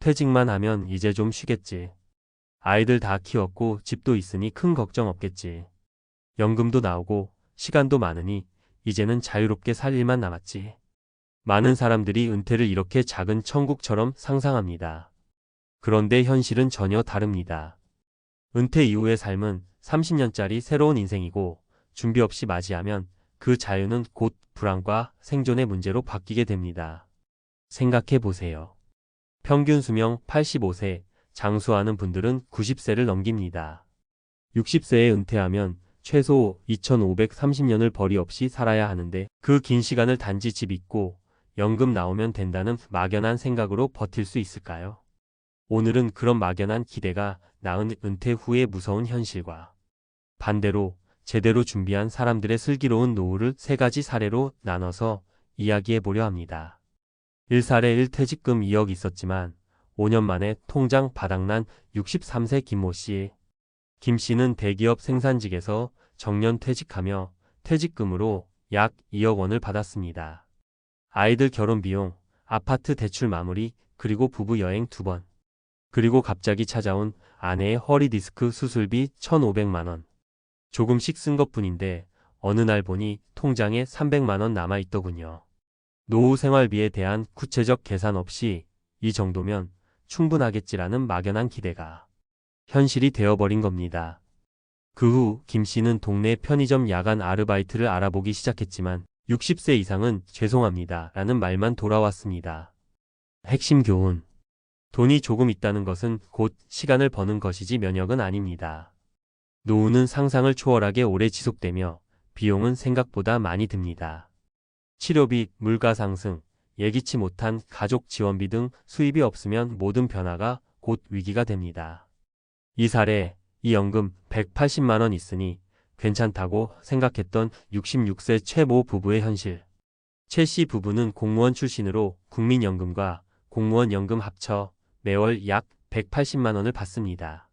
퇴직만 하면 이제 좀 쉬겠지. 아이들 다 키웠고 집도 있으니 큰 걱정 없겠지. 연금도 나오고 시간도 많으니 이제는 자유롭게 살 일만 남았지. 많은 사람들이 은퇴를 이렇게 작은 천국처럼 상상합니다. 그런데 현실은 전혀 다릅니다. 은퇴 이후의 삶은 30년짜리 새로운 인생이고 준비 없이 맞이하면 그 자유는 곧 불안과 생존의 문제로 바뀌게 됩니다. 생각해 보세요. 평균 수명 85세, 장수하는 분들은 90세를 넘깁니다. 60세에 은퇴하면 최소 2530년을 벌이 없이 살아야 하는데 그 긴 시간을 단지 집 있고 연금 나오면 된다는 막연한 생각으로 버틸 수 있을까요? 오늘은 그런 막연한 기대가 낳은 은퇴 후의 무서운 현실과 반대로 제대로 준비한 사람들의 슬기로운 노후를 세 가지 사례로 나눠서 이야기해 보려 합니다. 1사례 1퇴직금 2억 있었지만 5년 만에 통장 바닥난 63세 김모 씨. 김 씨는 대기업 생산직에서 정년 퇴직하며 퇴직금으로 약 2억 원을 받았습니다. 아이들 결혼 비용, 아파트 대출 마무리, 그리고 부부 여행 2번. 그리고 갑자기 찾아온 아내의 허리 디스크 수술비 1,500만 원. 조금씩 쓴 것뿐인데 어느 날 보니 통장에 300만 원 남아있더군요. 노후 생활비에 대한 구체적 계산 없이 이 정도면 충분하겠지라는 막연한 기대가 현실이 되어버린 겁니다. 그 후 김 씨는 동네 편의점 야간 아르바이트를 알아보기 시작했지만 60세 이상은 죄송합니다 라는 말만 돌아왔습니다. 핵심 교훈. 돈이 조금 있다는 것은 곧 시간을 버는 것이지 면역은 아닙니다. 노후는 상상을 초월하게 오래 지속되며 비용은 생각보다 많이 듭니다. 치료비, 물가 상승, 예기치 못한 가족 지원비 등 수입이 없으면 모든 변화가 곧 위기가 됩니다. 이 사례, 이 연금 180만 원 있으니 괜찮다고 생각했던 66세 최모 부부의 현실. 최 씨 부부는 공무원 출신으로 국민연금과 공무원 연금 합쳐 매월 약 180만 원을 받습니다.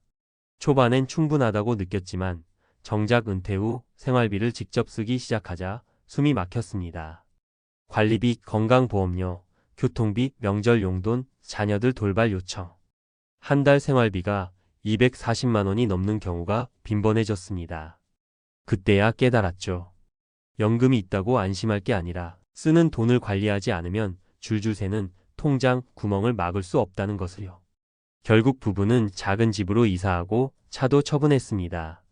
초반엔 충분하다고 느꼈지만 정작 은퇴 후 생활비를 직접 쓰기 시작하자 숨이 막혔습니다. 관리비, 건강보험료, 교통비, 명절 용돈, 자녀들 돌발 요청. 한 달 생활비가 240만 원이 넘는 경우가 빈번해졌습니다. 그때야 깨달았죠. 연금이 있다고 안심할 게 아니라 쓰는 돈을 관리하지 않으면 줄줄 새는 통장 구멍을 막을 수 없다는 것을요. 결국 부부는 작은 집으로 이사하고 차도 처분했습니다.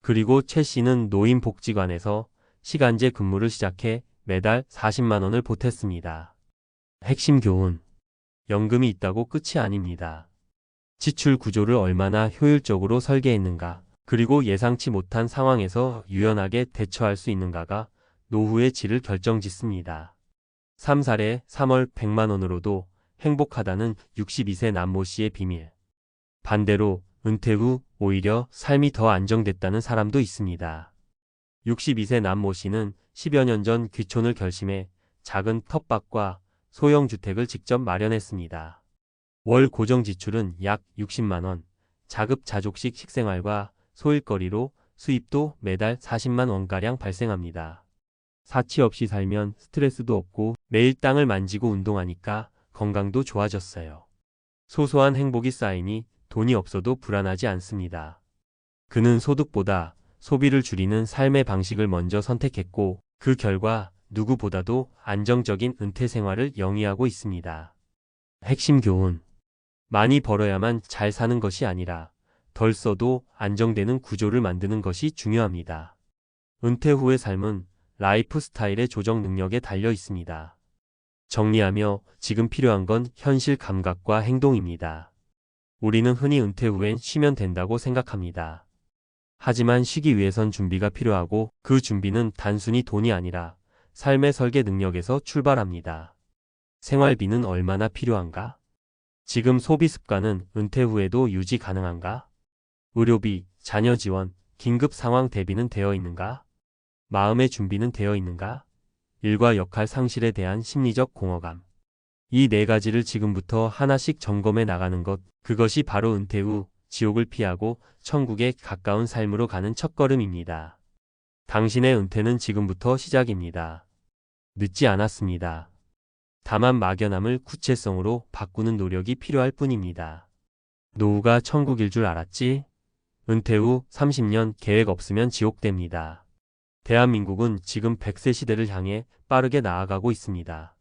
그리고 최 씨는 노인복지관에서 시간제 근무를 시작해 매달 40만 원을 보탰습니다. 핵심 교훈. 연금이 있다고 끝이 아닙니다. 지출 구조를 얼마나 효율적으로 설계했는가, 그리고 예상치 못한 상황에서 유연하게 대처할 수 있는가가 노후의 질을 결정짓습니다. 3사례 3월 100만 원으로도 행복하다는 62세 남모 씨의 비밀. 반대로 은퇴 후 오히려 삶이 더 안정됐다는 사람도 있습니다. 62세 남모 씨는 10여 년 전 귀촌을 결심해 작은 텃밭과 소형 주택을 직접 마련했습니다. 월 고정 지출은 약 60만 원, 자급자족식 식생활과 소일거리로 수입도 매달 40만 원가량 발생합니다. 사치 없이 살면 스트레스도 없고 매일 땅을 만지고 운동하니까 건강도 좋아졌어요. 소소한 행복이 쌓이니 돈이 없어도 불안하지 않습니다. 그는 소득보다 소비를 줄이는 삶의 방식을 먼저 선택했고 그 결과 누구보다도 안정적인 은퇴 생활을 영위하고 있습니다. 핵심 교훈. 많이 벌어야만 잘 사는 것이 아니라 덜 써도 안정되는 구조를 만드는 것이 중요합니다. 은퇴 후의 삶은 라이프 스타일의 조정 능력에 달려 있습니다. 정리하며 지금 필요한 건 현실 감각과 행동입니다. 우리는 흔히 은퇴 후엔 쉬면 된다고 생각합니다. 하지만 쉬기 위해선 준비가 필요하고 그 준비는 단순히 돈이 아니라 삶의 설계 능력에서 출발합니다. 생활비는 얼마나 필요한가? 지금 소비 습관은 은퇴 후에도 유지 가능한가? 의료비, 자녀 지원, 긴급 상황 대비는 되어 있는가? 마음의 준비는 되어 있는가? 일과 역할 상실에 대한 심리적 공허감. 이 네 가지를 지금부터 하나씩 점검해 나가는 것, 그것이 바로 은퇴 후 지옥을 피하고 천국에 가까운 삶으로 가는 첫걸음입니다. 당신의 은퇴는 지금부터 시작입니다. 늦지 않았습니다. 다만 막연함을 구체성으로 바꾸는 노력이 필요할 뿐입니다. 노후가 천국일 줄 알았지? 은퇴 후 30년 계획 없으면 지옥됩니다. 대한민국은 지금 100세 시대를 향해 빠르게 나아가고 있습니다.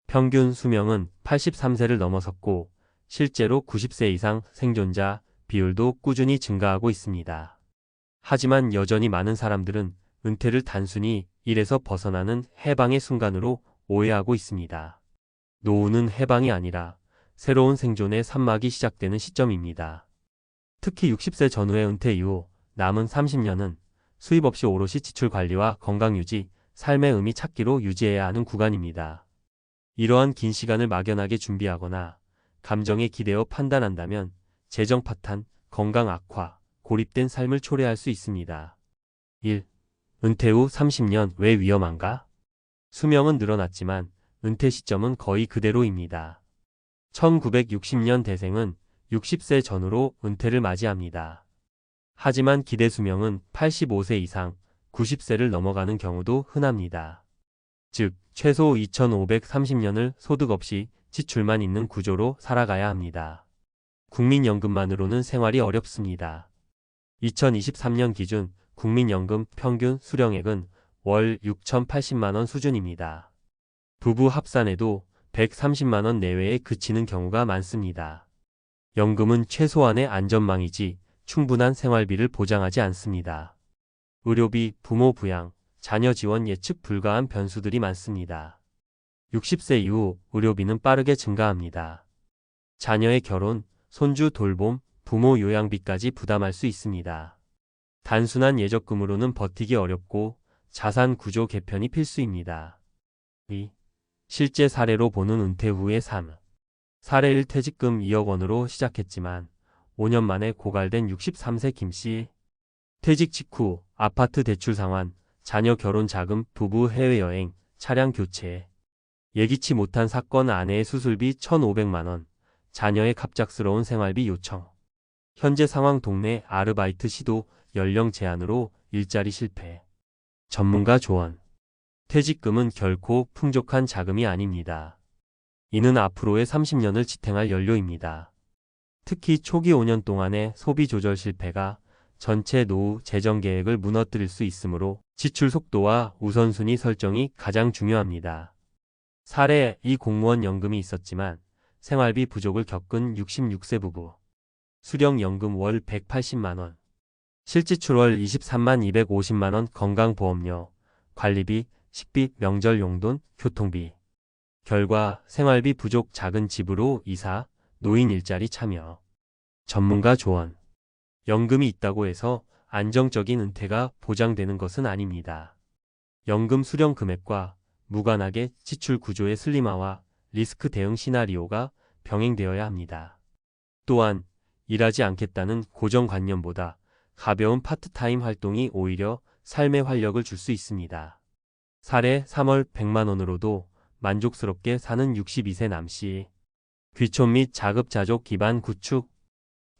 평균 수명은 83세를 넘어섰고 실제로 90세 이상 생존자 비율도 꾸준히 증가하고 있습니다. 하지만 여전히 많은 사람들은 은퇴를 단순히 일에서 벗어나는 해방의 순간으로 오해하고 있습니다. 노후는 해방이 아니라 새로운 생존의 산막이 시작되는 시점입니다. 특히 60세 전후의 은퇴 이후 남은 30년은 수입 없이 오롯이 지출 관리와 건강 유지, 삶의 의미 찾기로 유지해야 하는 구간입니다. 이러한 긴 시간을 막연하게 준비하거나 감정에 기대어 판단한다면 재정 파탄, 건강 악화, 고립된 삶을 초래할 수 있습니다. 1. 은퇴 후 30년 왜 위험한가? 수명은 늘어났지만 은퇴 시점은 거의 그대로입니다. 1960년 대생은 60세 전후로 은퇴를 맞이합니다. 하지만 기대 수명은 85세 이상 90세를 넘어가는 경우도 흔합니다. 즉, 최소 2530년을 소득 없이 지출만 있는 구조로 살아가야 합니다. 국민연금만으로는 생활이 어렵습니다. 2023년 기준 국민연금 평균 수령액은 월 6,080만원 수준입니다. 부부 합산해도 130만원 내외에 그치는 경우가 많습니다. 연금은 최소한의 안전망이지 충분한 생활비를 보장하지 않습니다. 의료비, 부모 부양, 자녀 지원 예측 불가한 변수들이 많습니다. 60세 이후 의료비는 빠르게 증가합니다. 자녀의 결혼, 손주 돌봄, 부모 요양비까지 부담할 수 있습니다. 단순한 예적금으로는 버티기 어렵고 자산 구조 개편이 필수입니다. 2. 실제 사례로 보는 은퇴 후의 삶. 사례 1. 퇴직금 2억 원으로 시작했지만 5년 만에 고갈된 63세 김씨. 퇴직 직후 아파트 대출 상환, 자녀 결혼 자금, 부부 해외여행, 차량 교체. 예기치 못한 사건 아내의 수술비 1,500만원, 자녀의 갑작스러운 생활비 요청. 현재 상황 동네 아르바이트 시도, 연령 제한으로 일자리 실패. 전문가 조언. 퇴직금은 결코 풍족한 자금이 아닙니다. 이는 앞으로의 30년을 지탱할 연료입니다. 특히 초기 5년 동안의 소비 조절 실패가 전체 노후 재정 계획을 무너뜨릴 수 있으므로 지출 속도와 우선순위 설정이 가장 중요합니다. 사례 2. 공무원 연금이 있었지만 생활비 부족을 겪은 66세 부부. 수령연금 월 180만원. 실지출 월 23만 250만원 건강보험료, 관리비, 식비, 명절 용돈, 교통비. 결과 생활비 부족 작은 집으로 이사, 노인 일자리 참여. 전문가 조언. 연금이 있다고 해서 안정적인 은퇴가 보장되는 것은 아닙니다. 연금 수령 금액과 무관하게 지출 구조의 슬림화와 리스크 대응 시나리오가 병행되어야 합니다. 또한 일하지 않겠다는 고정관념보다 가벼운 파트타임 활동이 오히려 삶의 활력을 줄 수 있습니다. 사례 3월 100만원으로도 만족스럽게 사는 62세 남씨. 귀촌 및 자급자족 기반 구축,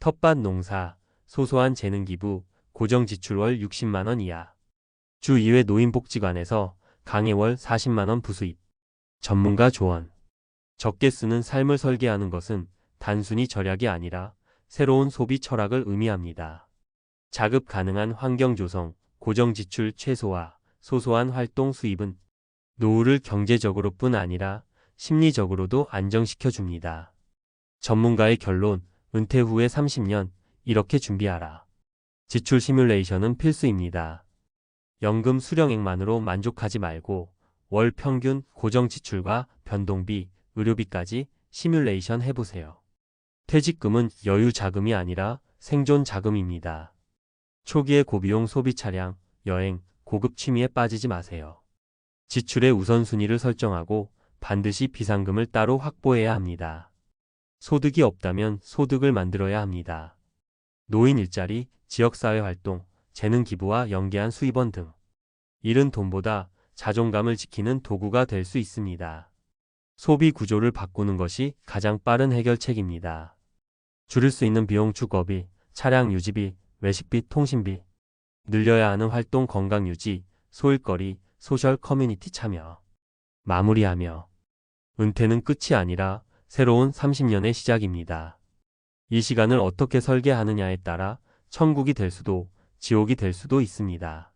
텃밭 농사, 소소한 재능 기부, 고정 지출 월 60만원 이하. 주 2회 노인복지관에서 강의 월 40만원 부수입. 전문가 조언. 적게 쓰는 삶을 설계하는 것은 단순히 절약이 아니라 새로운 소비 철학을 의미합니다. 자급 가능한 환경 조성, 고정 지출 최소화, 소소한 활동 수입은 노후를 경제적으로뿐 아니라 심리적으로도 안정시켜 줍니다. 전문가의 결론, 은퇴 후의 30년, 이렇게 준비하라. 지출 시뮬레이션은 필수입니다. 연금 수령액만으로 만족하지 말고 월 평균 고정 지출과 변동비, 의료비까지 시뮬레이션 해보세요. 퇴직금은 여유 자금이 아니라 생존 자금입니다. 초기의 고비용 소비 차량, 여행, 고급 취미에 빠지지 마세요. 지출의 우선순위를 설정하고 반드시 비상금을 따로 확보해야 합니다. 소득이 없다면 소득을 만들어야 합니다. 노인 일자리, 지역사회 활동, 재능 기부와 연계한 수입원 등. 일은 돈보다 자존감을 지키는 도구가 될 수 있습니다. 소비 구조를 바꾸는 것이 가장 빠른 해결책입니다. 줄일 수 있는 비용 주거비, 차량 유지비, 외식비, 통신비. 늘려야 하는 활동 건강 유지, 소일거리, 소셜 커뮤니티 참여. 마무리하며 은퇴는 끝이 아니라 새로운 30년의 시작입니다. 이 시간을 어떻게 설계하느냐에 따라 천국이 될 수도 지옥이 될 수도 있습니다.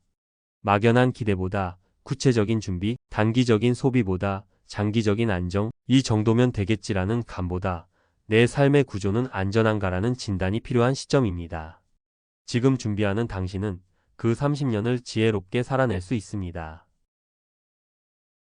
막연한 기대보다 구체적인 준비, 단기적인 소비보다 장기적인 안정, 이 정도면 되겠지라는 감보다 내 삶의 구조는 안전한가라는 진단이 필요한 시점입니다. 지금 준비하는 당신은 그 30년을 지혜롭게 살아낼 수 있습니다.